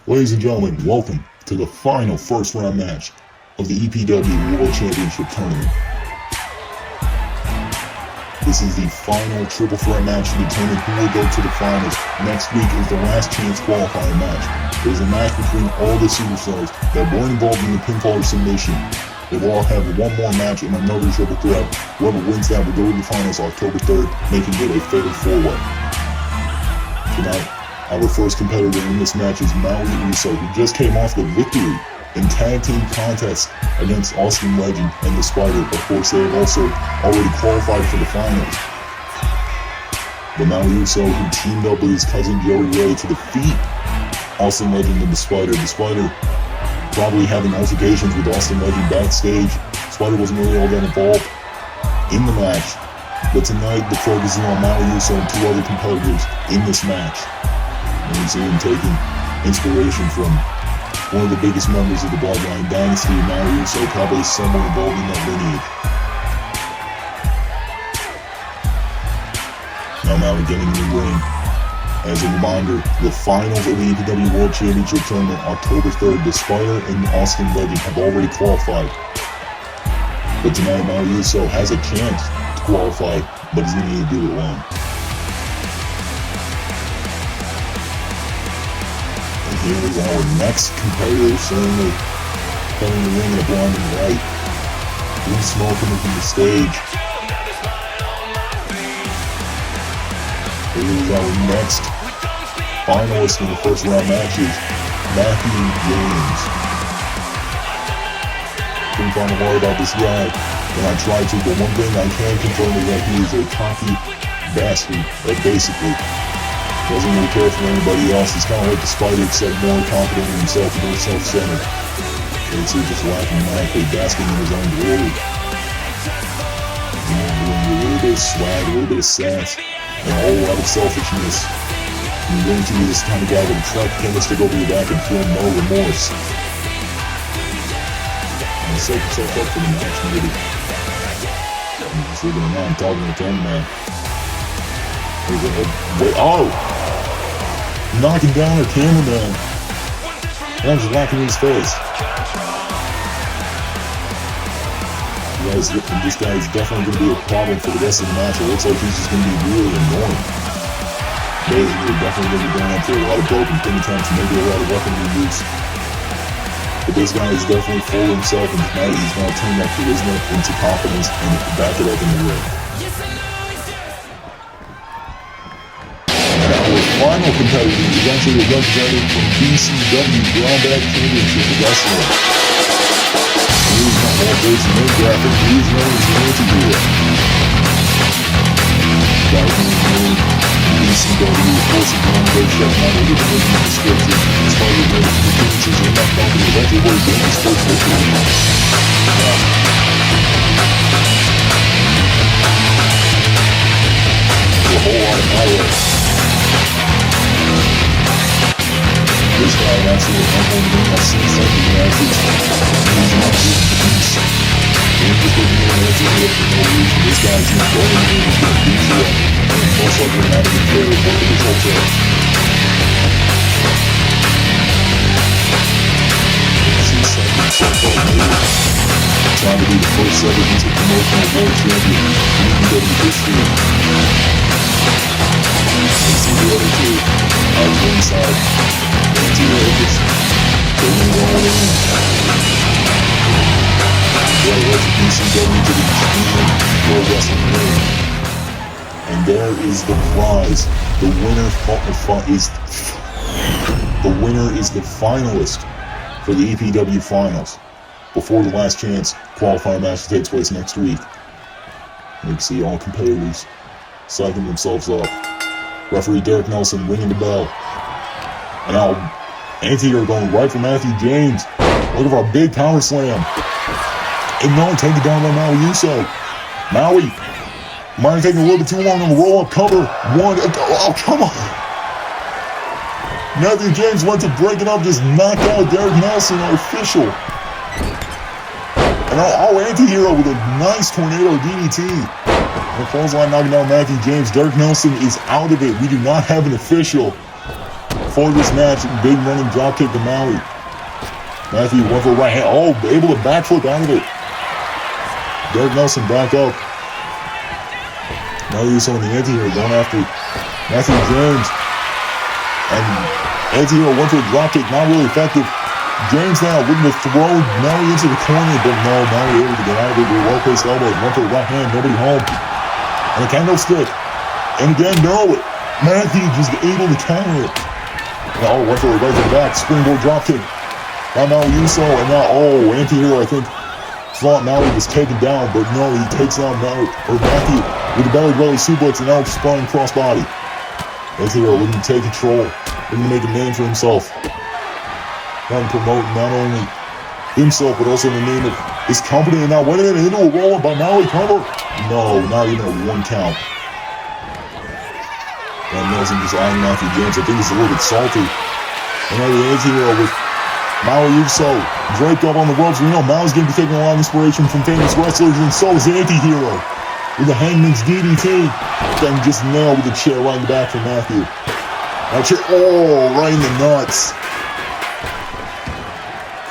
Ladies and gentlemen, welcome to the final first round match of the EPW World Championship Tournament. This is the final triple threat match to determine who will go to the finals. Next week is the last chance qualifying match. There's a match between all the superstars that weren't involved in the pinfall or submission. They will all have one more match in another triple threat. Whoever wins that will go to the finals October 3rd, making it a fatal four-way. Tonight, our first competitor in this match is Maui Uso, who just came off the victory in tag team contest against Austin Legend and the Spider. Of course, they have also already qualified for the finals. But Maui Uso, who teamed up with his cousin Joey Ray to defeat Austin Legend and the Spider. The Spider probably having altercations with Austin Legend backstage. Spider wasn't really all that involved in the match. But tonight, the focus is on Maui Uso and two other competitors in this match. And we see him taking inspiration from one of the biggest members of the Bloodline Dynasty, Maui Uso, probably somewhere involved in that lineage. Now Maui getting in the ring. As a reminder, the finals of the EPW World Championship Tournament, October 3rd, the Spider and Austin Legend have already qualified. But tonight, Maui Uso has a chance to qualify, but he's going to need to do it alone. And here is our next competitor, certainly coming in the ring in a blonde and white. Blue smoke coming from the stage. Here is our next finalist in the first round matches, Mathew James. Couldn't find a word about this guy when I tried to, but one thing I can confirm is that he is a cocky bastard that basically doesn't really care for anybody else. He's kind of like the Spider, except more confident in himself and more self-centered. And so just laughing maniacally, basking in his own glory. Doing a little bit of swag, a little bit of sass, and a whole lot of selfishness. And you're going to be this kind of guy with a truck can stick over your back and feel no remorse. And set yourself up for the match, maybe. I'm just looking around, talking to the cameraman. Wait, oh! Knocking down our cameraman. And I'm just laughing in his face. This guy is definitely going to be a problem for the rest of the match. It looks like he's just going to be really annoying. Basically, definitely going to be going up for a lot of broken pin attempts, maybe a lot of weaponry use. But this guy is definitely full of himself, and tonight he's going to turn that charisma into confidence and back it up in the ring. And our final competitor is actually a representative from BCW Brown Bag Championship Wrestling. He is not all based in their graphic, he is known as the Anti-Hero. Guys in the ring, BCW, of course, if you want to go check him out, we'll get the link in the description. As far as the appearances in that company, eventually what he's doing is sports victory. A whole lot of power. This guy actually went home and I've seen something matches. He's not using the beast. He's just looking at it for no reason. This guy's not going in, he's going to beat you up. And most likely not even care what the results are. See something so far maybe. Trying to be the first ever interpromotional world champion in EPW history. And see the other two out the inside. Anti-Vegas, taking it all in. Yeah, let's BCW to the Extreme Pro Wrestling Ring. And there is the prize. The winner is the finalist for the EPW Finals before the last chance qualifying match takes place next week. And you can see all competitors psyching themselves up. Referee Derek Nelson ringing the bell. And now, Anti-Hero going right for Mathew James. Look at our big power slam. And no, taken down by Maui Uso. Maui might have taken a little bit too long on the roll-up cover. Oh, come on. Mathew James went to break it up, just knocked out Derek Nelson, our official. And Anti-Hero with a nice tornado DDT. The clothesline knocking down Mathew James. Derek Nelson is out of it. We do not have an official. for this match. Big running dropkick to Maui. Mathew went for a right hand. Oh, able to backflip out of it. Derek Nelson back up. Maui Uso in the anti-hero going after Mathew James. And anti-hero went for a dropkick, not really effective. James now looking to throw Maui into the corner, but no, Maui able to get out of it with a well-placed elbow. Went for the right hand, nobody home. And a candlestick. And again, no. Mathew just able to counter it. Now, went for a right to the back, springboard dropkick. Now Maui Uso, and now, anti-hero, I think, thought Maui was taken down, but no, he takes down Mathew with a belly suplex and now sprawling crossbody. Anti-hero looking to take control, looking to make a name for himself. Trying to promote not only himself, but also the name of his company. And now, wait a minute, into a roll-up by Maui, cover. No, not even a 1 count. And Nelson just eyeing Mathew James. I think he's a little bit salty. And now the anti-hero with Maui Uso draped up on the ropes. We know Maui's going to be taking a lot of inspiration from famous wrestlers, and so is the anti-hero with the Hangman's DDT. Then just nailed with the chair right in the back for Mathew. That chair, right in the nuts.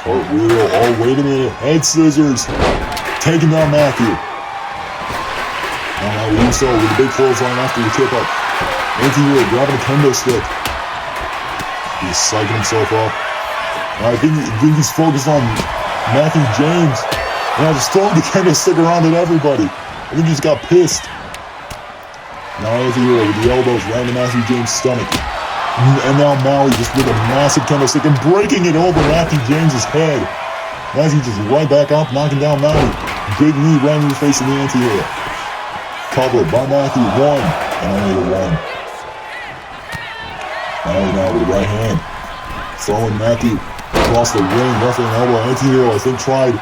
Cartwheel, wait a minute. Head scissors. Taking down Mathew. Now Maui Uso with a big clothesline after the tip up. Anti-hero grabbing a kendo stick. He's psyching himself up. I think he's focused on Mathew James. And I just throwing the kendo stick around at everybody. I think he just got pissed. Now anti-hero with the elbows right in Mathew James' stomach. And now Maui just with a massive kendo stick and breaking it over Mathew James' head. Mathew just right back up, knocking down Maui. Big knee right in the face of the anti-hero. Cover by Mathew, 1. And only the 1. Maui now with the right hand. Throwing Mathew across the ring, roughly an elbow. Anti-hero, I think, tried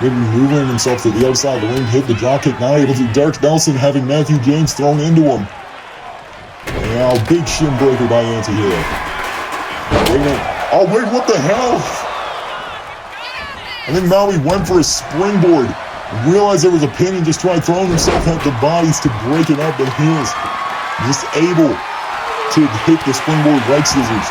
maybe moving himself to the other side of the ring, hit the dropkick, not able to. Derek Nelson having Mathew James thrown into him. And now, big shin breaker by anti-hero. Wait, what the hell? I think Maui went for a springboard, realized there was a pin, and just tried throwing himself at the bodies to break it up, but he was just able to hit the springboard right scissors.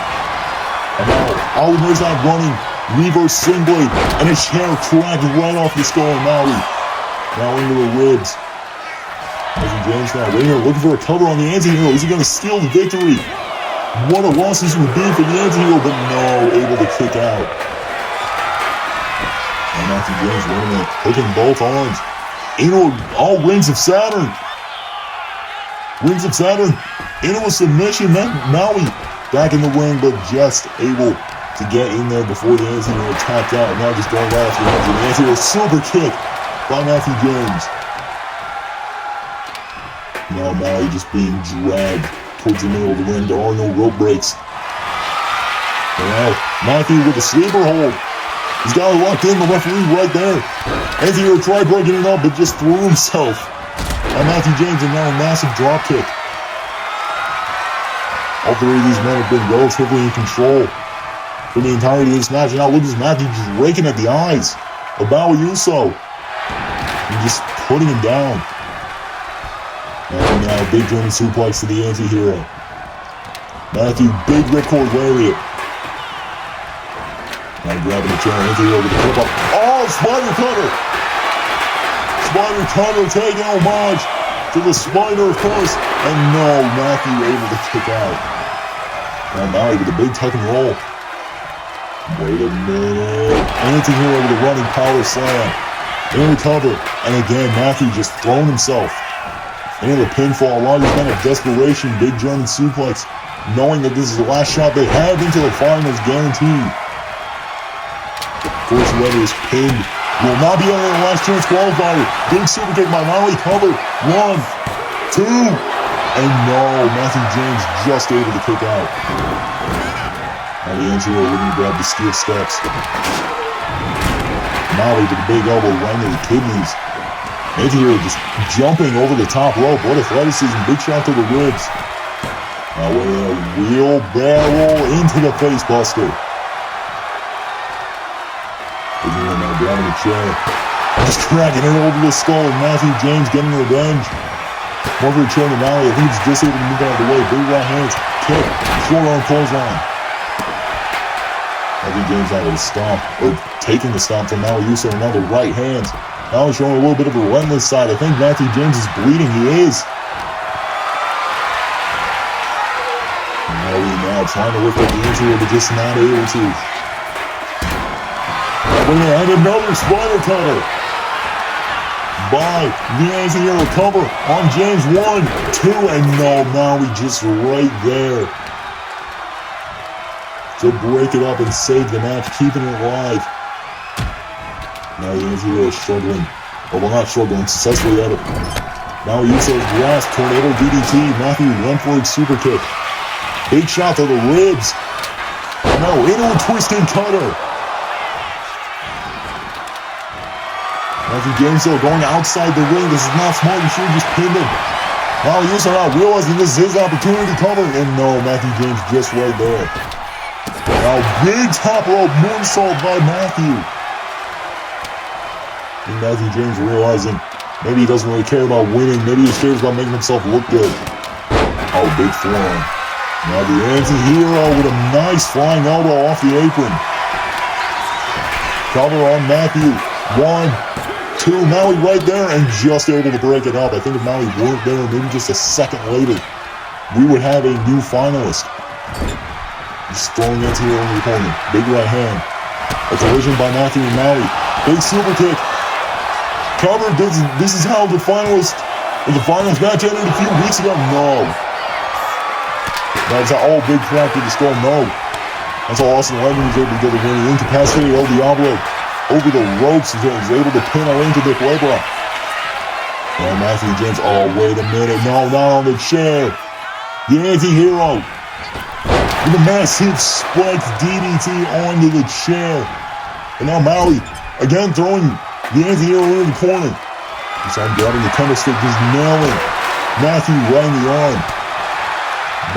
And now, Oliver Mirzad running, reverse sling blade, and his chair cracked right off the skull of Maui. Now into the ribs. Mathew James now right here looking for a cover on the anti-hero. Is he going to steal the victory? What a loss this would be for the anti-hero, but no, able to kick out. And Mathew James winning it, hooking both arms. Into Rings of Saturn. Rings of Saturn into a submission. Maui back in the ring, but just able to get in there before the anti-hero tapped out. Now just going right after the edge. The anti-hero super kick by Mathew James. Now Maui just being dragged towards the middle of the ring. There are no rope breaks. And now Mathew with a sleeper hold. He's got it locked in. The referee right there. Anti-hero tried breaking it up, but just threw himself. And Mathew James, and now a massive drop kick. All 3 of these men have been relatively in control for the entirety of this match. And now look at Mathew just raking at the eyes of Maui Uso. And just putting him down. And now big German suplex to the anti-hero. Mathew, big ripcord lariat. Now grabbing the chair, anti-hero with the flip up. Spider cutter! Spider cutter taking homage to the Spider, of course. And no, Mathew able to kick out. Now Maui with a big tuck and roll. Wait a minute. Anti-hero with a running power slam. In the cover. And again, Mathew just thrown himself into the pinfall. A lot of these men of desperation. Big German suplex. Knowing that this is the last shot they have into the finals, guaranteed. Of course, whoever is pinned will not be under the last chance qualifier. Big super kick by Maui, cover. 1, 2, and no, Mathew James just able to kick out. Now the anti-hero looking to grab the steel steps. Maui with a big elbow right into the kidneys. Anti-hero just jumping over the top rope. What athleticism, big shot to the ribs. Now with a wheelbarrow into the face buster. Now grabbing the chair. Just cracking it over the skull of Mathew James getting revenge. Over the chair to Maui. I think he's just able to move out of the way. Big right hands. Kick. Short arm clothesline. Mathew James not able to stomp, or taking the stomp from Maui Uso, and now the right hands. Now showing a little bit of a relentless side. I think Mathew James is bleeding. He is. Maui now trying to lift up the injury, but just not able to. And another spider cutter by the anti-hero cover on James. 1, 2, and no, Maui just right there to break it up and save the match, keeping it alive. Now the anti-hero is struggling. Oh, well, not struggling, successfully at it. Now Uso's last tornado DDT. Mathew went for a super kick. Big shot to the ribs. Now into a twisting cutter. Mathew James though going outside the ring. This is not smart. You should have just pinned him. Now Uso now realizing this is his opportunity to cover. And no, Mathew James just right there. Now big top rope moonsault by Mathew. And Mathew James realizing maybe he doesn't really care about winning. Maybe he cares about making himself look good. Oh, big forearm. Now the anti-hero with a nice flying elbow off the apron. Cover on Mathew. 1, 2. Maui right there and just able to break it up. I think if Maui weren't there, maybe just a second later, we would have a new finalist. Just throwing anti-hero in the corner. Big right hand. A collision by Mathew and Maui. Big super kick. Cover. This is how the finals match ended a few weeks ago. No. That's how big crap to the score. No. That's how Austin Levin was able to get the win. Incapacitated El Diablo over the ropes. He was able to pin a link to the Puebla. And Mathew James. Oh, wait a minute. No, not on the chair. The anti-hero with a massive spiked DDT onto the chair. And now Maui again throwing the anti-hero in the corner. This time grabbing the kendo stick, just nailing Mathew right in the arm.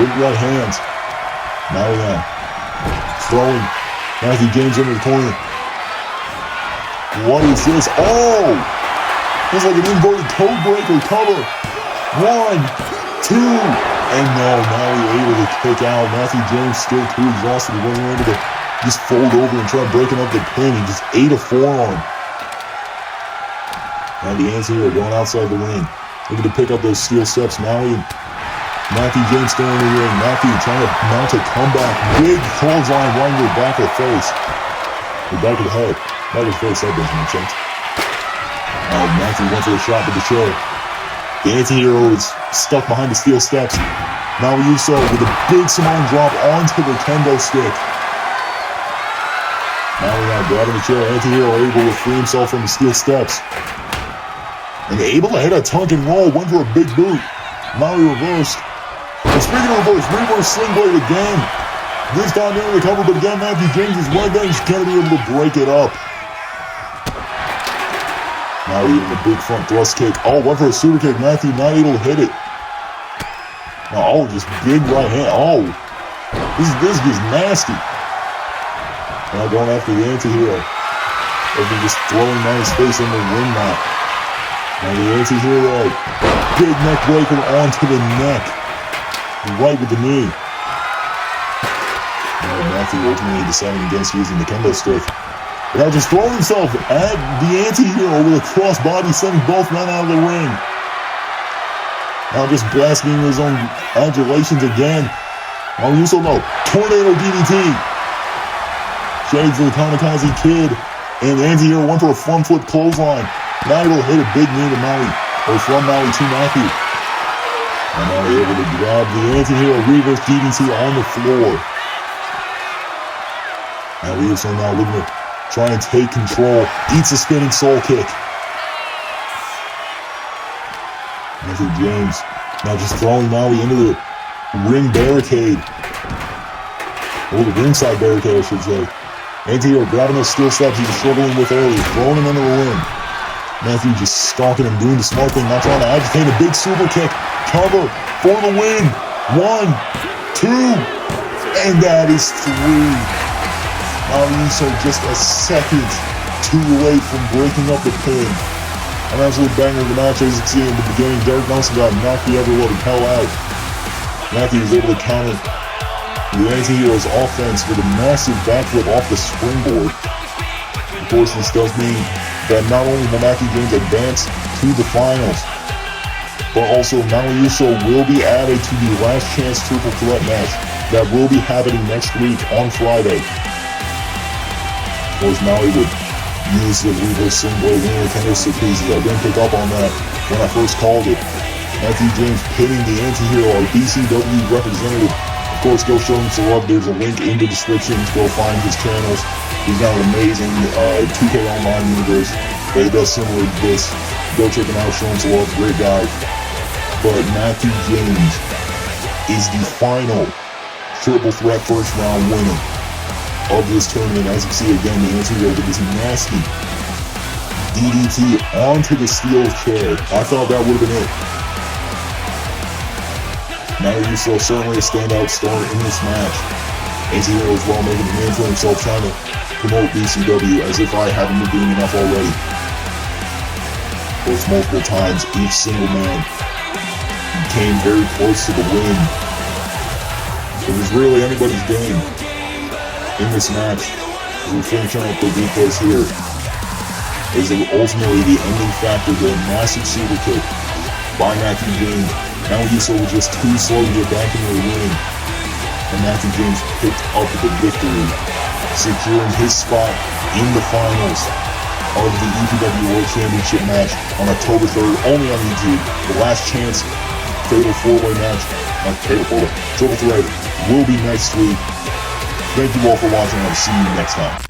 Big right hands. Maui now throwing Mathew James into the corner. What is this? Oh! It's like an inverted code breaker cover. 1, 2, and no, Maui able to kick out. Mathew James still too exhausted. He wasn't able to just fold over and try breaking up the pin. He just ate a forearm. Now the anti-hero going outside the ring, looking to pick up those steel steps. Maui and Mathew James still in the ring. Mathew trying to mount a comeback. Big clothesline right in the back of the face. The back of the head. Back of the face, that doesn't make sense. Now Mathew went for a shot with the chair. The anti-hero is stuck behind the steel steps. Maui Uso with a big Samoan drop onto the kendo stick. Maui now grabbing the chair. Anti-hero able to free himself from the steel steps. And able to hit a tuck and roll. Went for a big boot. Maui reversed. And speaking of reverse sling blade again. This time into the cover, but again, Mathew James is right there. He's going to be able to break it up. Now even a big front thrust kick. Oh, went for a super kick. Mathew not able to hit it. Oh, just big right hand. Oh, this is nasty. Now going after the anti-hero. They're just throwing Maui's face in the ring mat. Now the anti-hero. Big neck breaker onto the neck. Right with the knee. Now Mathew ultimately deciding against using the kendo stick. Now just throwing himself at the anti-hero with a cross body, sending both men out of the ring. Now just basking in his own adulations again. Maui Uso, no. Tornado DDT. Shades of the Kamikaze Kid. And the anti-hero went for a front foot clothesline. Now able to hit a big knee to Maui. Or from Maui to Mathew. And now they're able to grab the anti-hero reverse DDT on the floor. Now Uso now looking to try and take control. Eats a spinning soul kick. Mathew James now just throwing Maui into the ring barricade. Or the ringside barricade, I should say. Anti-hero grabbing those steel steps he was struggling with earlier. Throwing him into the ring. Mathew just stalking him, doing the smart thing, not trying to agitate. A big super kick. Cover for the win. 1, 2, and that is 3. Maui Uso just a second too late from breaking up the pin. An absolute banger of the match, as you can see in the beginning. Derek Nelson got knocked the ever-loving hell out. Mathew was able to counter The Anti-Heroes offense with a massive backflip off the springboard. Of course, this does mean that not only will Mathew James advance to the finals, but also Maui Uso will be added to the last chance triple threat match that will be happening next week on Friday. Of course, Maui would use the reverse singlet winner tennis pieces. I didn't pick up on that when I first called it. Mathew James pinning the Anti-Hero, our BCW representative. Of course, go show him some love. There's a link in the description to go find his channels. He's got an amazing 2K Online universe that he does similar to this. Go check him out, show him some love, great guy. But Mathew James is the final triple threat first round winner of this tournament. As you see again, the Anti-Hero with this nasty DDT onto the steel chair. I thought that would have been it. Maui Uso certainly a standout star in this match. Anti-Hero as well making a name for himself, trying to promote BCW as if I haven't been doing enough already. Of course, multiple times, each single man came very close to the win. It was really anybody's game in this match. We're finishing up the replays here. Is ultimately the ending factor, the massive super kick by Mathew James. Maui Uso was just too slow to get back into the ring, and Mathew James picked up the victory, securing his spot in the finals of the EPW World Championship match on October 3rd, only on YouTube. The last chance fatal four-way match, not fatal four-way, triple threat, will be next week. Thank you all for watching, and I'll see you next time.